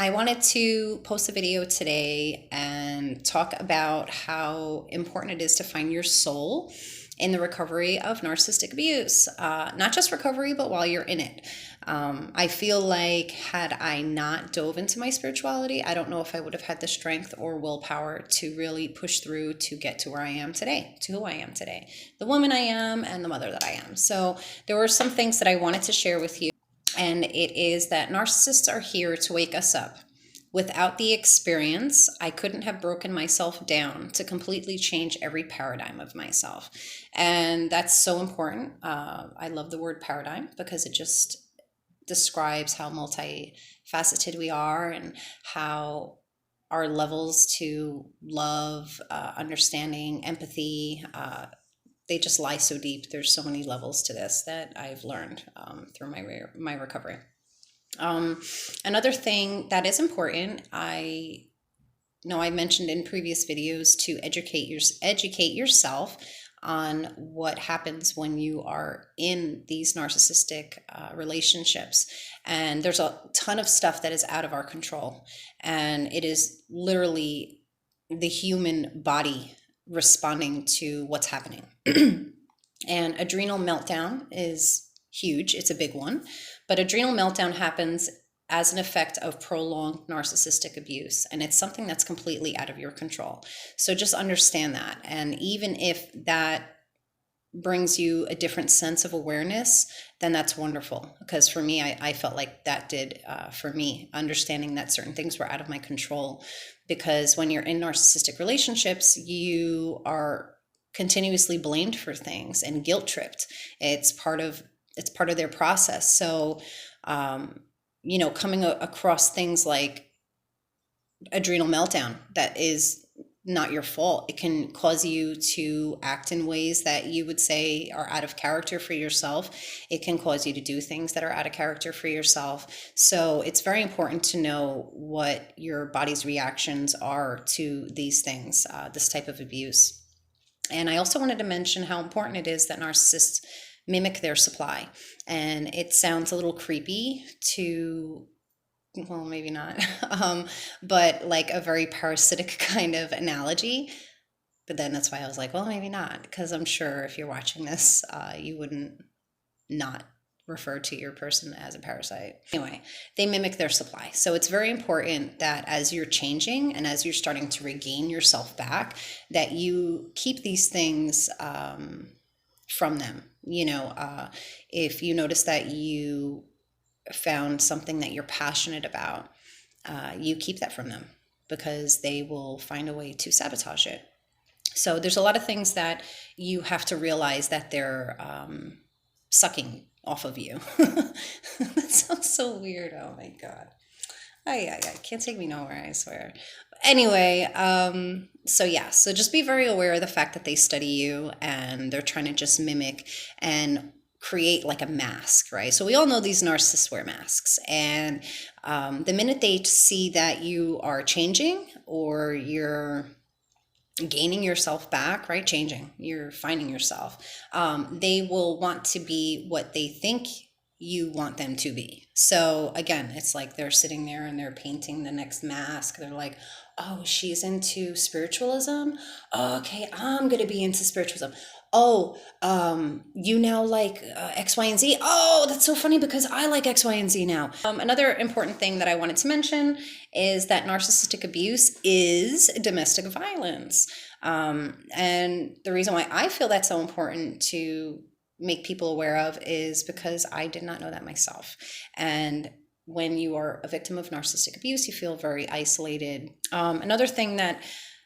I wanted to post a video today and talk about how important it is to find your soul in the recovery of narcissistic abuse. Not just recovery, but while you're in it. I feel like had I not dove into my spirituality, I don't know if I would have had the strength or willpower to really push through to get to where I am today, to who I am today, the woman I am and the mother that I am. So there were some things that I wanted to share with you. And it is that narcissists are here to wake us up. Without the experience, I couldn't have broken myself down to completely change every paradigm of myself. And that's so important. I love the word paradigm because it just describes how multifaceted we are and how our levels to love, understanding, empathy, they just lie so deep. There's so many levels to this that I've learned through my recovery. Another thing that is important, I know I mentioned in previous videos to educate yourself on what happens when you are in these narcissistic relationships. And there's a ton of stuff that is out of our control. And it is literally the human body responding to what's happening. And adrenal meltdown is huge. It's a big one. But adrenal meltdown happens as an effect of prolonged narcissistic abuse. And it's something that's completely out of your control. So just understand that. And even if that brings you a different sense of awareness, then that's wonderful. Because for me, I felt like that did for me, understanding that certain things were out of my control. Because when you're in narcissistic relationships, you are continuously blamed for things and guilt tripped. It's part of their process. So, coming across things like adrenal meltdown, that is not your fault. It can cause you to act in ways that you would say are out of character for yourself. It can cause you to do things that are out of character for yourself. So it's very important to know what your body's reactions are to these things, this type of abuse. And I also wanted to mention how important it is that narcissists mimic their supply. And it sounds a little creepy to, well, maybe not, but like a very parasitic kind of analogy. But then that's why I was like, well, maybe not, because I'm sure if you're watching this, you wouldn't not refer to your person as a parasite. Anyway, they mimic their supply. So it's very important that as you're changing and as you're starting to regain yourself back, that you keep these things from them. If you notice that you found something that you're passionate about, you keep that from them because they will find a way to sabotage it. So there's a lot of things that you have to realize that they're sucking off of you. That sounds so weird. Oh my God. I can't take me nowhere, I swear. Anyway, so just be very aware of the fact that they study you and they're trying to just mimic and create like a mask, right? So we all know these narcissists wear masks, and the minute they see that you are changing or you're gaining yourself back, right? Changing, you're finding yourself, they will want to be what they think you want them to be. So again, it's like they're sitting there and they're painting the next mask. They're like, oh, she's into spiritualism. Okay, I'm going to be into spiritualism. Oh, you now like X, Y, and Z. Oh, that's so funny because I like X, Y, and Z now. Another important thing that I wanted to mention is that narcissistic abuse is domestic violence. And the reason why I feel that's so important to make people aware of is because I did not know that myself. And when you are a victim of narcissistic abuse, you feel very isolated. Another thing that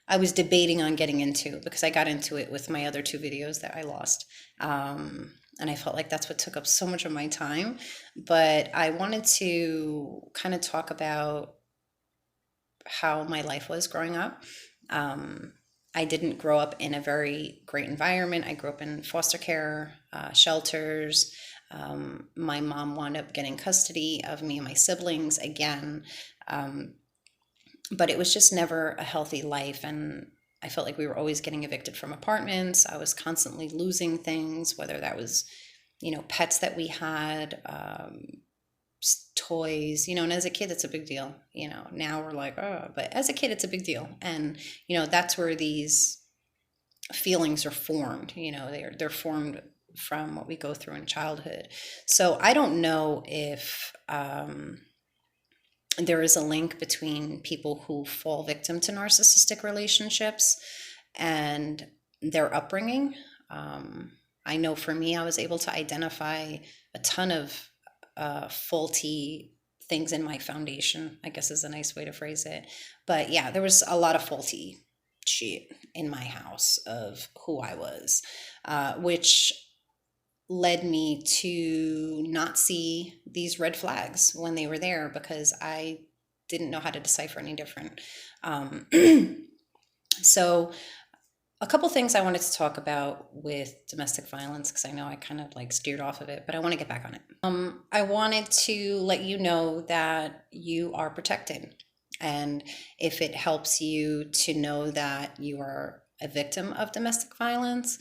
I was debating on getting into, because I got into it with my other two videos that I lost. And I felt like that's what took up so much of my time. But I wanted to kind of talk about how my life was growing up. I didn't grow up in a very great environment. I grew up in foster care, shelters. My mom wound up getting custody of me and my siblings again. But it was just never a healthy life. And I felt like we were always getting evicted from apartments. I was constantly losing things, whether that was, pets that we had, toys, and as a kid, it's a big deal. Now we're like, oh, but as a kid, it's a big deal. And, that's where these feelings are formed. They're formed from what we go through in childhood. So I don't know if there is a link between people who fall victim to narcissistic relationships and their upbringing. I know for me, I was able to identify a ton of faulty things in my foundation, I guess is a nice way to phrase it. But yeah, there was a lot of faulty shit in my house of who I was, which led me to not see these red flags when they were there because I didn't know how to decipher any different. So a couple things I wanted to talk about with domestic violence, because I know I kind of like steered off of it, but I want to get back on it. I wanted to let you know that you are protected. And if it helps you to know that you are a victim of domestic violence,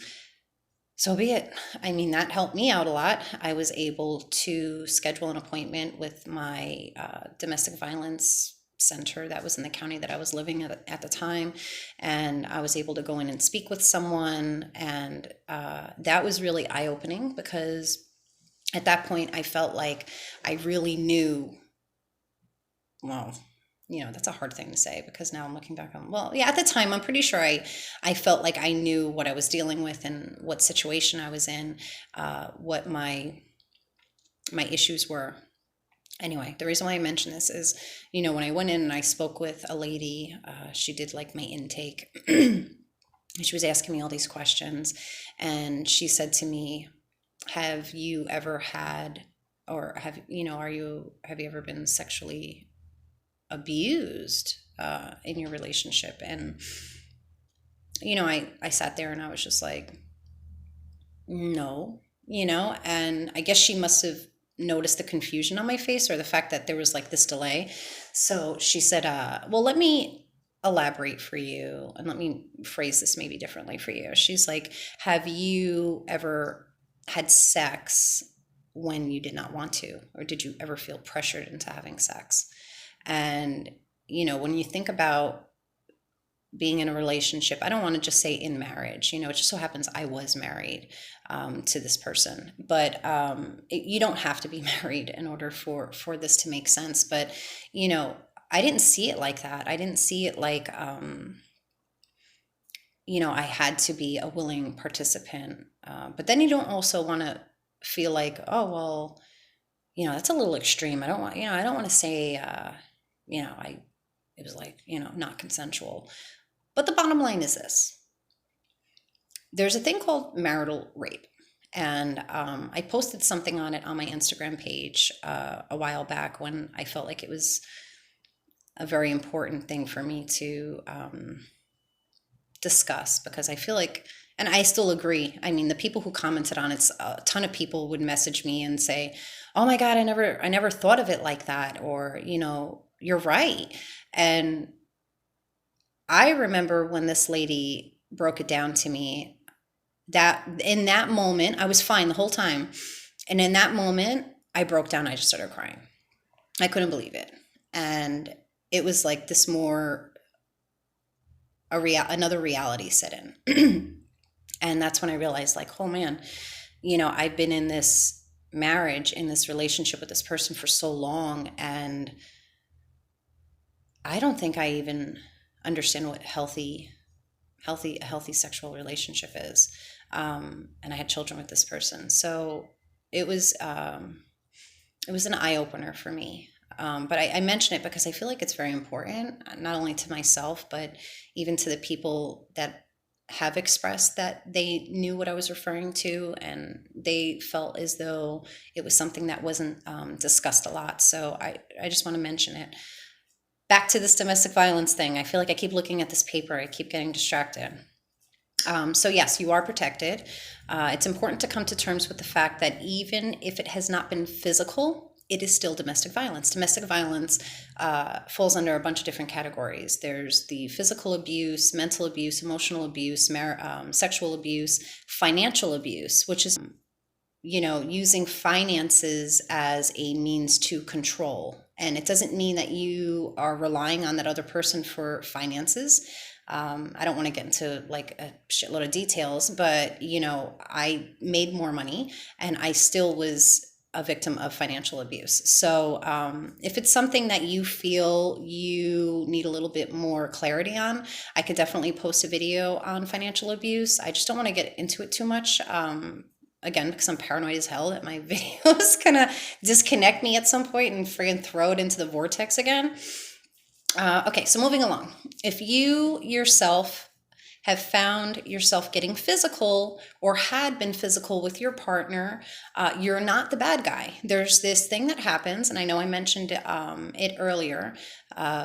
so be it. I mean, that helped me out a lot. I was able to schedule an appointment with my domestic violence center that was in the county that I was living at the time. And I was able to go in and speak with someone. And that was really eye-opening because at that point I felt like I really knew, well, that's a hard thing to say because now I'm looking back on, well, yeah, at the time, I'm pretty sure I felt like I knew what I was dealing with and what situation I was in, what my issues were. Anyway, the reason why I mention this is, when I went in and I spoke with a lady, she did like my intake. She was asking me all these questions, and she said to me, have you ever had, or have you ever been sexually abused in your relationship? And I sat there and I was just like, no, and I guess she must have noticed the confusion on my face or the fact that there was like this delay. So she said, well, let me elaborate for you and let me phrase this maybe differently for you. She's like, have you ever had sex when you did not want to, or did you ever feel pressured into having sex? And, when you think about being in a relationship, I don't want to just say in marriage, it just so happens I was married to this person, but you don't have to be married in order for this to make sense. But, I didn't see it like that. I didn't see it like, I had to be a willing participant. But then you don't also want to feel like, oh, well, that's a little extreme. I don't want to say, it was like, not consensual. But the bottom line is this. There's a thing called marital rape. And I posted something on it on my Instagram page a while back when I felt like it was a very important thing for me to discuss, because I feel like, and I still agree. I mean, the people who commented on it, a ton of people would message me and say, oh my God, I never thought of it like that. Or, you're right. And I remember when this lady broke it down to me, that in that moment, I was fine the whole time. And in that moment, I broke down. I just started crying. I couldn't believe it. And it was like this another reality set in. And that's when I realized, like, oh man, I've been in this marriage, in this relationship with this person for so long, and I don't think I even understand what a healthy sexual relationship is. And I had children with this person. So it was an eye opener for me. But I mention it because I feel like it's very important, not only to myself, but even to the people that have expressed that they knew what I was referring to, and they felt as though it was something that wasn't discussed a lot. So I just want to mention it. Back to this domestic violence thing. I feel like I keep looking at this paper. I keep getting distracted. So yes, you are protected. It's important to come to terms with the fact that even if it has not been physical, it is still domestic violence. Domestic violence falls under a bunch of different categories. There's the physical abuse, mental abuse, emotional abuse, sexual abuse, financial abuse, which is using finances as a means to control. And it doesn't mean that you are relying on that other person for finances. I don't want to get into like a shitload of details, but I made more money and I still was a victim of financial abuse. So if it's something that you feel you need a little bit more clarity on, I could definitely post a video on financial abuse. I just don't want to get into it too much. Again, because I'm paranoid as hell that my video is gonna disconnect me at some point and friggin' throw it into the vortex again. Okay, so moving along. If you yourself have found yourself getting physical or had been physical with your partner, you're not the bad guy. There's this thing that happens, and I know I mentioned it earlier,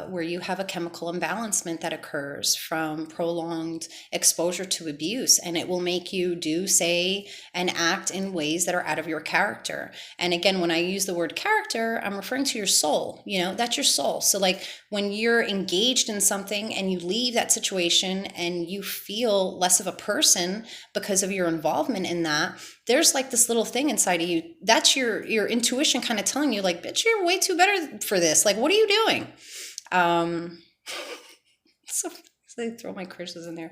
where you have a chemical imbalancement that occurs from prolonged exposure to abuse, and it will make you do, say, and act in ways that are out of your character. And again, when I use the word character, I'm referring to your soul. That's your soul. So like when you're engaged in something and you leave that situation and you feel less of a person because of your involvement in that, there's like this little thing inside of you. That's your intuition kind of telling you like, bitch, you're way too better for this. Like, what are you doing? So they throw my curses in there.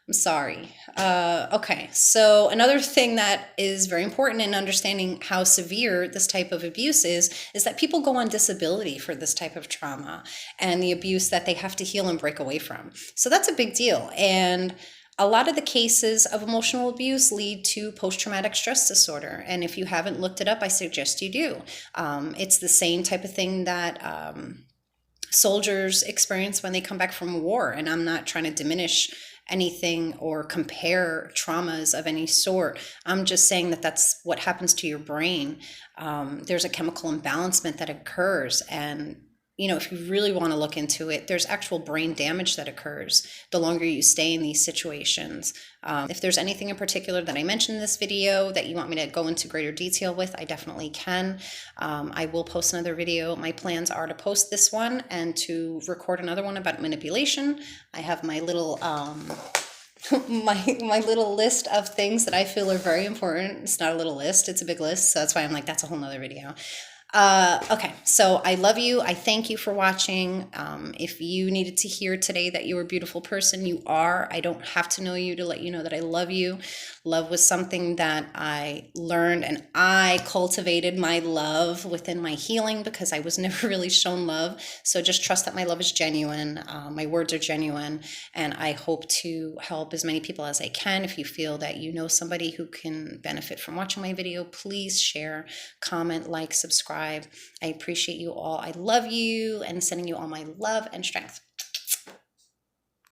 I'm sorry. Okay. So another thing that is very important in understanding how severe this type of abuse is that people go on disability for this type of trauma and the abuse that they have to heal and break away from. So that's a big deal. And a lot of the cases of emotional abuse lead to post-traumatic stress disorder. And if you haven't looked it up, I suggest you do. It's the same type of thing that soldiers experience when they come back from war. And I'm not trying to diminish anything or compare traumas of any sort. I'm just saying that that's what happens to your brain. There's a chemical imbalancement that occurs, and if you really want to look into it, there's actual brain damage that occurs the longer you stay in these situations. If there's anything in particular that I mentioned in this video that you want me to go into greater detail with, I definitely can. I will post another video. My plans are to post this one and to record another one about manipulation. I have my little my little list of things that I feel are very important. It's not a little list, it's a big list. So that's why I'm like, that's a whole nother video. Okay, so I love you. I thank you for watching. If you needed to hear today that you're a beautiful person, you are. I don't have to know you to let you know that I love you. Love was something that I learned, and I cultivated my love within my healing because I was never really shown love. So just trust that my love is genuine. My words are genuine, and I hope to help as many people as I can. If you feel that you know somebody who can benefit from watching my video, please share, comment, like, subscribe. I appreciate you all. I love you and sending you all my love and strength.